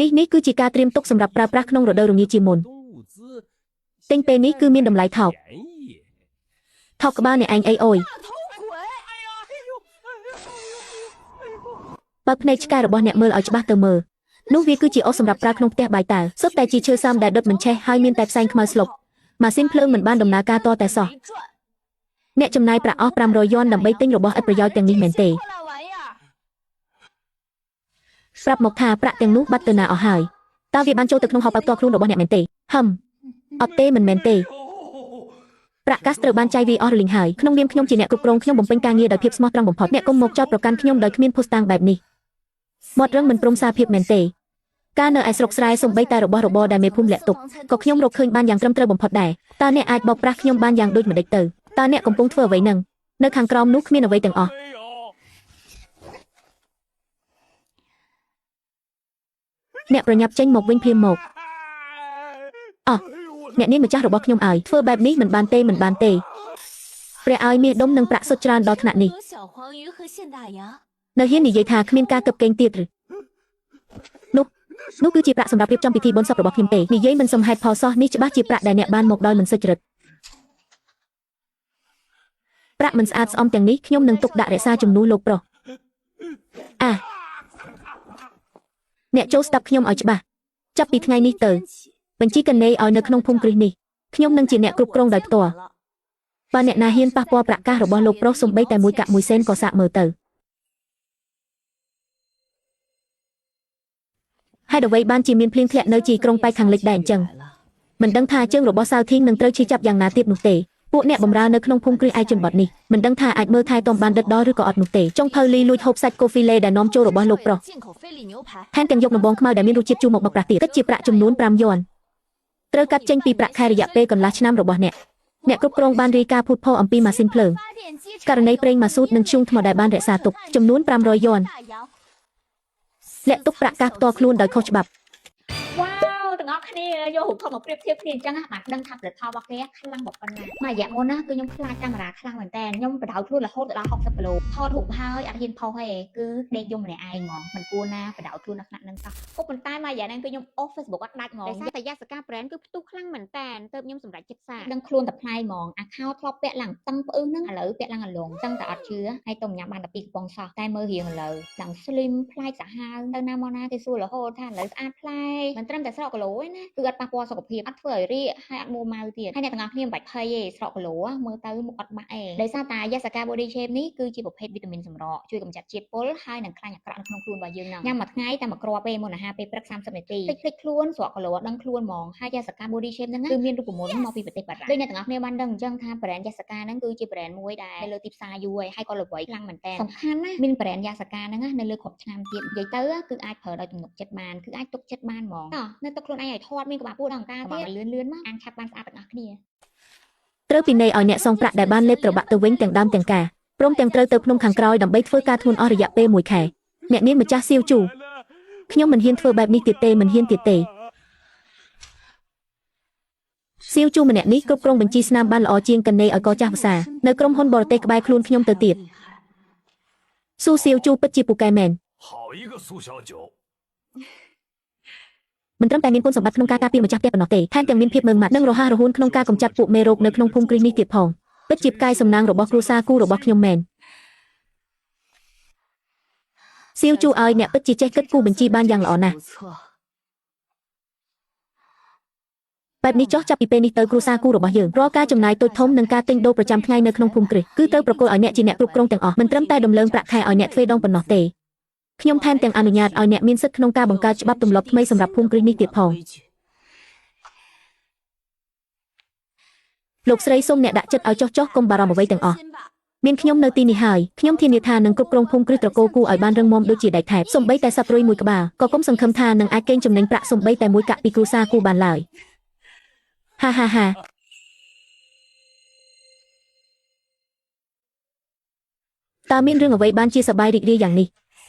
នេះគឺជាការត្រៀមទុកសម្រាប់ប្រើប្រាស់ក្នុងរដូវរងាជាមុនទិញពេលនេះគឺមានតម្លៃថោកក្បាលអ្នកឯងអីអូយបើភ្នែកឆ្កែរបស់អ្នកមើលឲ្យច្បាស់ទៅមើលនោះវាគឺជាអុសសម្រាប់ប្រើក្នុងផ្ទះបាយតើសុទ្ធតែជាឈើសើមដែលដុតមិនឆេះហើយមានតែផ្សែងខ្មៅស្លុបម៉ាស៊ីនភ្លើងមិនបានដំណើរការតតែសោះអ្នកចំណាយប្រាក់អស់500យ៉នដើម្បីទិញរបស់ឥតប្រយោជន៍ទាំងនេះមែនទេប្រាប់មកថាប្រាក់ទាំងនោះបាត់ទៅណាអស់ហើយតើវាបានចូលទៅក្នុងហោប៉ៅផ្ទាល់ខ្លួនរបស់អ្នកមែនទេអត់ទេមិនមែនទេប្រាក់កាសត្រូវបានចាយវាអស់រលីងហើយក្នុងនាមខ្ញុំជាអ្នកគ្រប់គ្រងខ្ញុំបំពេញការងារដោយភាពស្មោះត្រង់បំផុតអ្នកកុំមកចោទប្រកាន់ខ្ញុំដោយគ្មានភស្តុតាងបែបនេះមាត់រឹងមិនព្រមសារភាពមែនទេការនៅឯស្រុកស្រែសំបីតែរបស់របរដែលមេភូមិលាក់ទុកក៏ខ្ញុំរកឃើញបានយ៉ាងត្រឹមត្រូវបំផុតដែរតើអ្នកអាចបោកប្រាស់ខ្ញុំបានយ៉ាងដូចម្តេចទៅតើអ្នកកំពុងធ្វើអ្វីនឹងនៅខាងក្រោមនោះគ្មានអ្វីទាំងអស់អ្នកប្រញាប់ចេញមកវិញភ្លាមមកអ្នកនាងម្ចាស់របស់ខ្ញុំឲ្យធ្វើបែបនេះមិនបានទេព្រះឲ្យមាសដុំនិងប្រាក់សុទ្ធច្រើនដល់ថ្នាក់នេះនៅហ៊ាននិយាយថាគ្មានការកឹបកេងទៀតឬនោះគឺជាប្រាក់សម្រាប់រៀបចំពិធីបុណ្យសពរបស់ខ្ញុំទេនិយាយមិនសមហេតុផលសោះនេះច្បាស់ជាប្រាក់ដែលអ្នកបានមកដោយមិនសុចរិតប្រាក់មិនស្អាតស្អំទាំងនេះខ្ញុំនឹងទុកដាក់រក្សាជំនួសលោកប្រុសអ្នកចូលស្ដាប់ខ្ញុំឲ្យច្បាស់ចាប់ពីថ្ងៃនេះទៅបញ្ជីកណេឲ្យនៅក្នុងភូមិគ្រឹះនេះខ្ញុំនឹងជាអ្នកគ្រប់គ្រងដោយផ្ទាល់បើអ្នកណាហ៊ានប៉ះពាល់ប្រាក់កាសរបស់លោកប្រុសសំបីតែមួយកាក់មួយសេនក៏សាកមើលទៅហើយអ្វីបានជាមានភ្លៀងធ្លាក់នៅជាក្រុងប៉ែកខាងលិចដែរអញ្ចឹងមិនដឹងថាជើងរបស់សាវធីងនឹងត្រូវឈឺចាប់យ៉ាងណាទៀតនោះទេពួកអ្នកបម្រើនៅក្នុងភូមិគ្រឹះឯជនបទនេះមិនដឹងថាអាចមើលថែទាំបានដិតដល់ឬក៏អត់នោះទេចុងភៅលីលួចហូបសាច់កូហ្វីលេដែលនាំចូលរបស់លោកប្រុសថែមទាំងយកដំបងខ្មៅដែលមានរសជាតិជូរមកប្រាស់ទៀតគិតជាប្រាក់ចំនួន5យ៉នត្រូវកាត់ចេញពីប្រាក់ខែរយៈពេលកន្លះឆ្នាំរបស់អ្នកគ្រប់គ្រងបានរាយការណ៍ភូតភរអំពីម៉ាស៊ីនភ្លើងករណីប្រេងម៉ាស៊ូតនិងធ្យូងថ្មដែលបានរក្សាទុកចំនួន500យ៉នលាក់ទុកប្រាក់កាសផ្ទាល់ខ្លួនដោយខុសច្បាប់ទាំងអស់គ្នាយករូបថតមកប្រៀបធៀបគ្នាអញ្ចឹងបាទដឹងថាផលិតផលរបស់គេខ្លាំងប៉ុណ្ណាមួយរយៈមុនណាគឺខ្ញុំខ្លាចកាមេរ៉ាខ្លាំងមែនតើខ្ញុំបដៅខ្លួនរហូតដល់60គីឡូថតរូបហើយអត់ហ៊ានផុសទេគឺដេកយំម្នាក់ឯងហ្មងមិនគួរណាបដៅខ្លួនដល់ថ្នាក់ហ្នឹងសោះក៏ប៉ុន្តែមួយរយៈហ្នឹងគឺខ្ញុំអូស Facebook អត់ដាច់ហ្មងតែយាសកា brand គឺផ្ទុះខ្លាំងមែនតើទៅខ្ញុំសម្រេចចិត្តសាដឹងខ្លួនតែផ្នែកហ្មងអាខោធ្លាប់ពាក់ឡើងតឹងផ្អឹសហ្នឹងឥឡូវពាក់ឡើងអាលងចឹងតែអត់ជឿហើយទៅញ៉ាំបាន12កំប៉ុងសោះតែមើលរៀងឥឡូវឡើង slim ប្លែកសាហាវទៅណាមកណាគេសួររហូតថាឥឡូវស្អាតប្លែកមិនត្រឹមតែស្រកគីឡូទេណាគឺអត់ប៉ះពាល់សុខភាពអត់ធ្វើឲ្យរាកហើយអត់មួម៉ៅទៀតហើយអ្នកទាំងអស់គ្នាមិនបាច់ភ័យទេស្រកគីឡូមើលទៅមុខអត់បាក់ទេដោយសារតែ Yasaka Body Shape នេះគឺជាប្រភេទវីតាមីនសម្រកជួយកម្ចាត់ជាតិពុលហើយនឹងខ្លាញ់អាក្រក់នៅក្នុងខ្លួនរបស់យើងហ្នឹងញ៉ាំមួយថ្ងៃតែមួយគ្រាប់ទេមុនអាហារពេលព្រឹក30នាទីតិចខ្លួនស្រកគីឡូអត់ដឹងខ្លួនហ្មងហើយ Yasaka Body Shape ហ្នឹងគឺមានរូបមន្តមកពីប្រទេសបារាំងដូចអ្នកទាំងអស់គ្នាបានដឹងអញ្ចឹងថា brand Yasaka ហ្នឹងគឺជា brand មួយដែលលើទីផ្សារយូរហើយក៏ល្បីខ្លាំងមែនតើសំខាន់ណាមាន brand Yasaka ហ្នឹងនៅលើគ្រប់ឆ្នាំទៀតនិយាយទៅគឺអាចប្រើដោយទំនុកចិត្តបានគឺអាចទុកចិត្តបានហ្មងនៅទុកខ្លួនឯងឲ្យធាត់មានក្បាលពោះដល់អង្ការទៀតលឿនមកអានឆាប់បានស្អាតទាំងអស់គ្នាត្រូវពីនៃឲ្យអ្នកសងប្រាក់ដែលបានលេបត្របាក់ទៅវិញទាំងដើមទាំងការព្រមទាំងត្រូវទៅភ្នំខាងក្រោយដើម្បីធ្វើការធ្ងន់អស់រយៈពេល1ខែអ្នកនាងម្ចាស់សៀវជូខ្ញុំមិនហ៊ានធ្វើបែបនេះទៀតទេសៀវជូម្នាក់នេះគ្រប់គ្រងបញ្ជីស្នាមបានល្អជាងកណេឲ្យកចាស់ភាសានៅក្រុមហ៊ុនបរទេសក្បែរខ្លួនខ្ញុំទៅទៀតស៊ូសៀវជូពិតជាពូកែមែនមិនត្រឹមតែមានគុណសម្បត្តិក្នុងការការពារម្ចាស់ផ្ទះប៉ុណ្ណោះទេថែមទាំងមានភាពម៉ឺងម៉ាត់និងរហ័សរហួនក្នុងការកម្ចាត់ពួកមេរោគនៅក្នុងភូមិគ្រឹះនេះទៀតផងពិតជាផ្កាយសំណាងរបស់គ្រួសារគូរបស់ខ្ញុំមែនសៀវជូឲ្យអ្នកពិតជាចេះគិតគូរបញ្ជីបានយ៉ាងល្អណាស់បែបនេះចោះចាប់ពីពេលនេះទៅគ្រួសារគូរបស់យើងរាល់ការចំណាយតូចធំនិងការទិញដូរប្រចាំថ្ងៃនៅក្នុងភូមិគ្រឹះគឺត្រូវប្រគល់ឲ្យអ្នកជាអ្នកគ្រប់គ្រងទាំងអស់មិនត្រឹមតែដំឡើងប្រាក់ខែឲ្យអ្នកទ្វេដងប៉ុណ្ណោះទេខ្ញុំថែមទាំងអនុញ្ញាតឲ្យអ្នកមានសិទ្ធិក្នុងការបង្កើតច្បាប់ទម្លាប់ថ្មីសម្រាប់ភូមិគ្រឹះនេះទៀតផងលោកស្រីសូមអ្នកដាក់ចិត្តឲ្យចុះកុំបារម្ភអ្វីទាំងអស់មានខ្ញុំនៅទីនេះហើយខ្ញុំធានាថានឹងគ្រប់គ្រងភូមិគ្រឹះត្រកូលគូឲ្យបានរឹងមាំដូចជាដែកថែបសូម្បីតែសត្វរុយមួយក្បាលក៏កុំសង្ឃឹមថានឹងអាចកេងចំណេញប្រាក់សូម្បីតែមួយកាក់ពីគ្រួសារគូបានឡើយហាតើមានរឿងអ្វីបានជាសប្បាយរីករាយយ៉ាងនេះ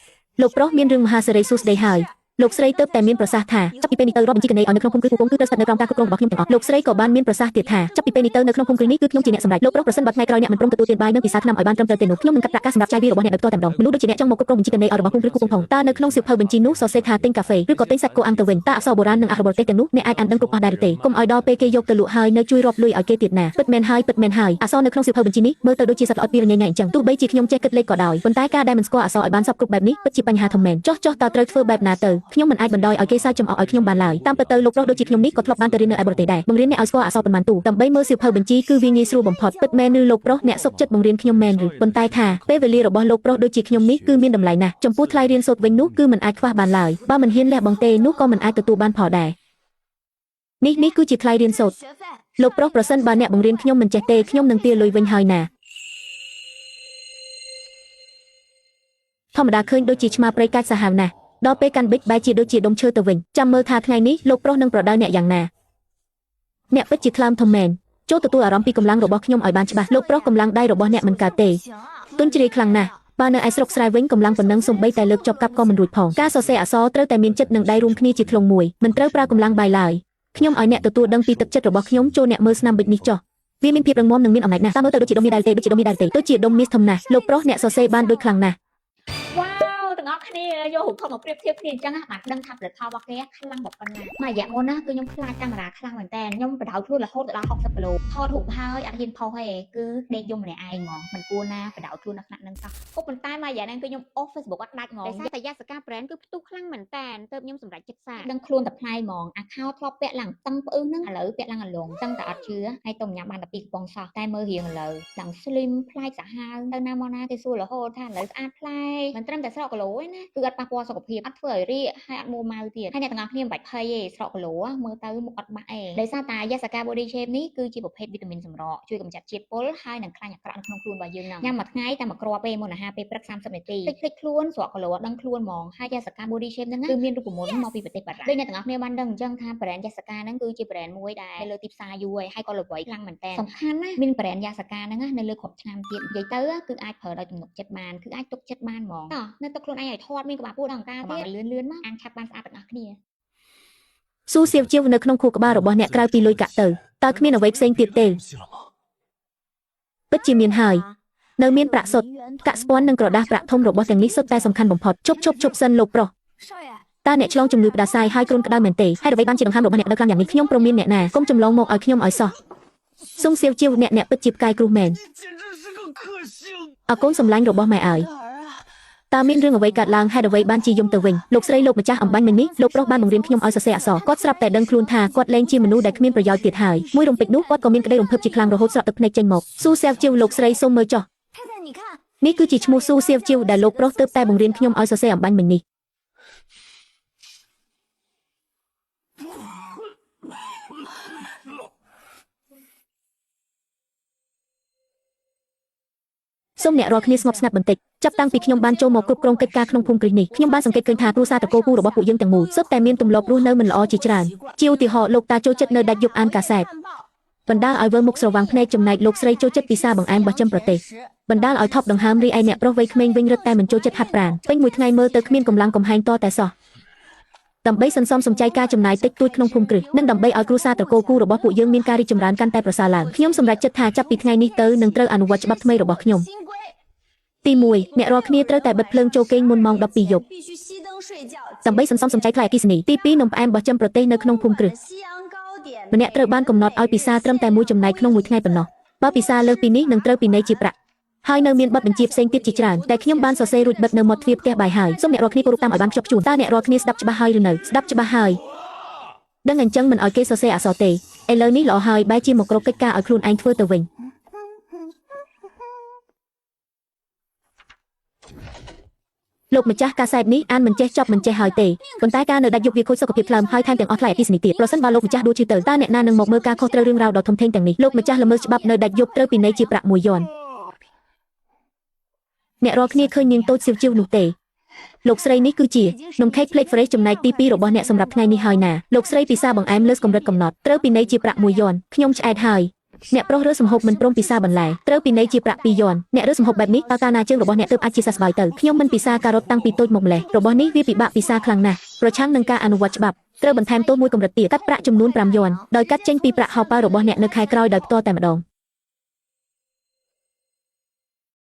លោកប្រុសមានរឿងមហាសេរីសួស្ដីហើយ លោកស្រីទៅតែមានប្រសាសន៍ថាចាប់ពីពេលនេះទៅរាប់បញ្ជីកណេឲ្យនៅក្នុងភូមិគ្រឹះពូកុងគឺត្រូវស្ថិតនៅក្រោមការគ្រប់គ្រងរបស់ខ្ញុំទាំងអស់លោកស្រីក៏បានមានប្រសាសន៍ទៀតថាចាប់ពីពេលនេះទៅនៅក្នុងភូមិគ្រឹះនេះគឺខ្ញុំជាអ្នកសម្រេចលោកប្រុសប្រសិនបើថ្ងៃក្រោយអ្នកមិនព្រមទទួលទានបាយនិងពិសាថ្នាំឲ្យបានត្រឹមត្រូវទេនោះខ្ញុំនឹងកាត់ប្រាក់ការសម្រាប់ចាយវាយរបស់អ្នកដោយផ្ទាល់តែម្ដងមនុស្សដូចជាអ្នកចង់មកគ្រប់គ្រងបញ្ជីកណេឲ្យរបស់ភូមិគ្រឹះពូកុងផងតើនៅក្នុងសៀវភៅបញ្ជីនោះសរសេរថាទិញកាហ្វេឬក៏ទិញសាច់គោអាំងទៅវិញតើអក្សរបុរាណនិងអក្សរបរទេសទាំងនោះអ្នកអាចអានដឹងគ្រប់អស់ដែរឬទេកុំឲ្យដល់ពេលគេយកទៅលក់ហើយនៅជួយរាប់លុយឲ្យគេទៀតណាពិតមែនហើយអក្សរនៅក្នុងសៀវភៅបញ្ជីនេះមើលទៅដូចជាសត្វល្អិតពីរញ៉ៃអញ្ចឹងទោះបីជាខ្ញុំចេះគិតលេខក៏ដោយប៉ុន្តែការដែលមិនស្គាល់អក្សរឲ្យបានសពគ្រប់បែបនេះពិតជាបញ្ហាធំមែនចុះតើត្រូវធ្វើបែបណាទៅខ្ញុំមិនអាចបណ្ដោយឲ្យគេសើចចំអកឲ្យខ្ញុំបានឡើយតាមពិតទៅលោកប្រុសដូចជាខ្ញុំនេះក៏ធ្លាប់បានទៅរៀននៅឯបរទេសដែរបង្រៀនអ្នកឲ្យស្គាល់អក្សរប៉ុន្មានទូដើម្បីមើលសៀវភៅបញ្ជីគឺវាងាយស្រួលបំផុតពិតមែនឬលោកប្រុសអ្នកសុខចិត្តបង្រៀនខ្ញុំមែនឬប៉ុន្តែថាពេលវេលារបស់លោកប្រុសដូចជាខ្ញុំនេះគឺមានតម្លៃណាស់ចំពោះថ្លៃរៀនសូត្រវិញនោះគឺមិនអាចខ្វះបានឡើយបើមិនហ៊ានលះបង់ទេនោះក៏មិនអាចទទួលបានផលដែរនេះគឺជាថ្លៃរៀនសូត្រលោកប្រុសប្រសិនបើអ្នកបង្រៀនខ្ញុំមិនចេះទេខ្ញុំនឹងទារលុយវិញហើយណាធម្មតាឃើញដូចជាឆ្មាព្រៃកាច់សាហាវណាស់ដល់ពេលកាន់ប៊ិចបែរជាដូចជាដុំឈើទៅវិញចាំមើលថាថ្ងៃនេះលោកប្រុសនឹងប្រដៅអ្នកយ៉ាងណាអ្នកពិតជាថ្លើមធំមែនចូលទទួលអារម្មណ៍ពីកម្លាំងរបស់ខ្ញុំឲ្យបានច្បាស់លោកប្រុសកម្លាំងដៃរបស់អ្នកមិនកើតទេទុនជ្រាយខ្លាំងណាស់បើនៅឯស្រុកស្រែវិញកម្លាំងប៉ុណ្ណឹងសំបីតែលើកចប់កាប់ក៏មិនរួចផងការសរសេរអក្សរត្រូវតែមានចិត្តនិងដៃរួមគ្នាជាធ្លុងមួយមិនត្រូវប្រើកម្លាំងបាយឡើយខ្ញុំឲ្យអ្នកទទួលដឹងពីទឹកចិត្តរបស់ខ្ញុំចូលអ្នកមើលស្នាមប៊ិចនេះចុះវាមានភាពរឹងមាំនិងមានអំណាចណាស់តាមមើលទៅដូចជាដុំមីដែរទេដូចជាដុំមីដែរទេដូចជាដុំមាសធំណាស់លោកប្រុសអ្នកសរសេរបានដូចខ្លាំងណាស់ វ៉ាវទាំងអស់គ្នាយករូបថតមកប្រៀបធៀបគ្នាអញ្ចឹងបាទដឹងថាផលិតផលរបស់គេខ្លាំងប៉ុណ្ណាមួយរយៈមុនណាគឺខ្ញុំខ្លាចកាមេរ៉ាខ្លាំងមែនតើខ្ញុំបដៅខ្លួនរហូតដល់60គីឡូថតរូបហើយអត់ហ៊ានផុសទេគឺដេកយំម្នាក់ឯងហ្មងមិនគួរណាបដៅខ្លួនដល់ថ្នាក់ហ្នឹងសោះក៏ប៉ុន្តែមួយរយៈហ្នឹងគឺខ្ញុំអូស Facebook អត់ដាច់ហ្មងដោយសារតែយាសកា brand គឺផ្ទុះខ្លាំងមែនតើទៅខ្ញុំសម្រេចចិត្តសាកដឹងខ្លួនតែផ្នែកហ្មងអាខោធ្លាប់ពាក់ឡើងតឹងផ្អឺហ្នឹងឥឡូវពាក់ឡើងអាលងតឹងតែអត់ជឿហើយទៅញ៉ាំបានតែ2កំប៉ុងសោះតែមើលរៀងឥឡូវឡើង slim ប្លែកសាហាវទៅណាមកណាគេសួររហូតថាឥឡូវស្អាតប្លែកមិនត្រឹមតែស្រកគីឡូទេណាគឺអត់ប៉ះពាល់សុខភាពអត់ធ្វើឲ្យរាកហើយអត់មួម៉ៅទៀតហើយអ្នកទាំងអស់គ្នាមិនបាច់ភ័យទេស្រកគីឡូមើលទៅមុខអត់បាក់ទេដោយសារតែ Yasaka Body Shape នេះគឺជាប្រភេទវីតាមីនសម្រកជួយកម្ចាត់ជាតិពុលហើយនឹងខ្លាញ់អាក្រក់នៅក្នុងខ្លួនរបស់យើងហ្នឹងញ៉ាំមួយថ្ងៃតែមួយគ្រាប់ទេមុនអាហារពេលព្រឹក30នាទីភ្លេចខ្លួនស្រកគីឡូអត់ដឹងខ្លួនហ្មងហើយ Yasaka Body Shape ហ្នឹងគឺមានរូបមន្តមកពីប្រទេសបារាំងដូចអ្នកទាំងអស់គ្នាបានដឹងអញ្ចឹងថា brand Yasaka ហ្នឹងគឺជា brand មួយដែលនៅលើទីផ្សារយូរហើយក៏ល្បីខ្លាំងមែនតើសំខាន់ណាមាន brand Yasaka ហ្នឹងនៅលើគ្រប់ឆ្នាំទៀតនិយាយទៅគឺអាចប្រើដោយទំនុកចិត្តបានគឺអាចទុកចិត្តបានហ្មងតោះនៅទឹកខ្លួនឯងឲ្យធាត់មានក្បាលពោះដល់អង្ការទៀតលឿនមកអានឆាប់បានស្អាតទាំងអស់គ្នាស៊ូសៀវជាវនៅក្នុងខួរក្បាលរបស់អ្នកក្រៅពីលុយកាក់ទៅតើគ្មានអ្វីផ្សេងទៀតទេពិតជាមានហើយនៅមានប្រាក់សុទ្ធកាក់ស្ពាន់និងក្រដាសប្រាក់ធំរបស់ទាំងនេះសុទ្ធតែសំខាន់បំផុតជប់សិនលោកប្រុសតើអ្នកឆ្លងជំងឺផ្ដាសាយហើយគ្រុនក្តៅមែនទេហើយអ្វីបានជាដង្ហើមរបស់អ្នកនៅខ្លាំងយ៉ាងនេះខ្ញុំព្រមមានអ្នកណាកុំចម្លងមកឲ្យខ្ញុំឲ្យសោះស៊ុងសៀវជាវអ្នកពិតជាផ្កាយគ្រោះមែនអកូនសម្លាញ់របស់ម៉ែឲ្យតើមានរឿងអ្វីកើតឡើងហេតុអ្វីបានជាយំទៅវិញលោកស្រីលោកម្ចាស់អំបញ្ញមិញនេះលោកប្រុសបានបង្រៀនខ្ញុំឲ្យសរសេរអក្សរគាត់ស្រាប់តែដឹងខ្លួនថាគាត់លែងជាមនុស្សដែលគ្មានប្រយោជន៍ទៀតហើយមួយរំពេចនោះគាត់ក៏មានក្តីរំភើបជាខ្លាំងរហូតស្រក់ទឹកភ្នែកចេញមកស៊ូសៀវជាវលោកស្រីសូមមើលចុះនេះគឺជាឈ្មោះស៊ូសៀវជាវដែលលោកប្រុសទើបតែបង្រៀនខ្ញុំឲ្យសរសេរអំបញ្ញមិញនេះសូមអ្នករាល់គ្នាស្ងប់ស្ងាត់បន្តិចចាប់តាំងពីខ្ញុំបានចូលមកគ្រប់គ្រងកិច្ចការក្នុងភូមិគ្រឹះនេះខ្ញុំបានសង្កេតឃើញថាគ្រួសារតកូលពូរបស់ពួកយើងទាំងមូលសុទ្ធតែមានទម្លាប់រស់នៅមិនល្អជាច្រើនជាឧទាហរណ៍លោកតាចូលចិត្តនៅដាច់យប់អានកាសែតបណ្ដាលឲ្យវើមុខស្រវាំងភ្នែកចំណែកលោកស្រីចូលចិត្តពិសាបង្អែមបោះចំប្រទេសបណ្ដាលឲ្យថប់ដង្ហើមរីឯអ្នកប្រុសវ័យក្មេងវិញរឹតតែមិនចូលចិត្តហាត់ប្រាណពេញមួយថ្ងៃមើលទៅគ្មានកម្លាំងកំហែងតតែសោះដើម្បីសន្សំសំចៃការចំណាយតិចតួចក្នុងភូមិគ្រឹះនិងដើម្បីឲ្យគ្រួសារតកូលគូរបស់ពួកយើងមានការរីកចម្រើនកាន់តែប្រសើរឡើងខ្ញុំសម្រេចចិត្តថាចាប់ពីថ្ងៃនេះទៅនឹងត្រូវអនុវត្តច្បាប់ថ្មីរបស់ខ្ញុំទី1អ្នករាល់គ្នាត្រូវតែបិទភ្លើងចូលគេងមុនម៉ោង12យប់ដើម្បីសន្សំសំចៃថ្លៃអគ្គិសនីទី2នំផ្អែមបោះចំប្រទេសនៅក្នុងភូមិគ្រឹះម្នាក់ត្រូវបានកំណត់ឲ្យពិសាត្រឹមតែមួយចំណែកក្នុងមួយថ្ងៃប៉ុណ្ណោះបើពិសាលើសពីនេះនឹងត្រូវពិន័យជាប្រាក់ហើយនៅមានបទបញ្ជាផ្សេងទៀតជាច្រើនតែខ្ញុំបានសរសេររួចបិទនៅមាត់ទ្វារផ្ទះបាយហើយសូមអ្នករាល់គ្នាគោរពតាមឲ្យបានខ្ជាប់ខ្ជួនតើអ្នករាល់គ្នាស្ដាប់ច្បាស់ហើយឬនៅស្ដាប់ច្បាស់ហើយដឹងអញ្ចឹងមិនឲ្យគេសរសេរអក្សរទេឥឡូវនេះល្អហើយបែរជាមកគ្រប់កិច្ចការឲ្យខ្លួនឯងធ្វើទៅវិញលោកម្ចាស់កាសែតនេះអានមិនចេះចប់មិនចេះហើយទេប៉ុន្តែការនៅដាច់យប់វាខូចសុខភាពថ្លើមហើយថែមទាំងអស់ថ្លៃអគ្គិសនីទៀតប្រសិនបើលោកម្ចាស់ដួលឈឺទៅតើអ្នកណានឹងមកមើលការខុសត្រូវរឿងរ៉ាវដ៏ធំធេងទាំងនេះលោកម្ចាស់ល្មើសច្បាប់នៅដាច់យប់ត្រូវពិន័យជាប្រាក់1យន់អ្នករាល់គ្នាឃើញនាងតូចសៀវជាវនោះទេលោកស្រីនេះគឺជានំខេក Flake Fresh ចំណែកទី2របស់អ្នកសម្រាប់ថ្ងៃនេះហើយណាលោកស្រីពិសាបង្អែមលើសកម្រិតកំណត់ត្រូវពិន័យជាប្រាក់1យន់ខ្ញុំឆ្អែតហើយ អ្នកប្រុសរើសសំហុកមិនព្រមពិសាបន្លែត្រូវពិន័យជាប្រាក់2យន់អ្នករើសសំហុកបែបនេះតើកាលណាជើងរបស់អ្នកទើបអាចជាសះស្បើយទៅខ្ញុំមិនពិសាការ៉ុតតាំងពីតូចម្លេះរបស់នេះវាពិបាកពិសាខ្លាំងណាស់ប្រឆាំងនឹងការអនុវត្តច្បាប់ត្រូវបន្ថែមទោសមួយកម្រិតទៀតកាត់ប្រាក់ចំនួន5យន់ដោយកាត់ចេញពីប្រាក់ហោប៉ៅរបស់អ្នកនៅខែក្រោយដោយផ្ទាល់តែម្ដង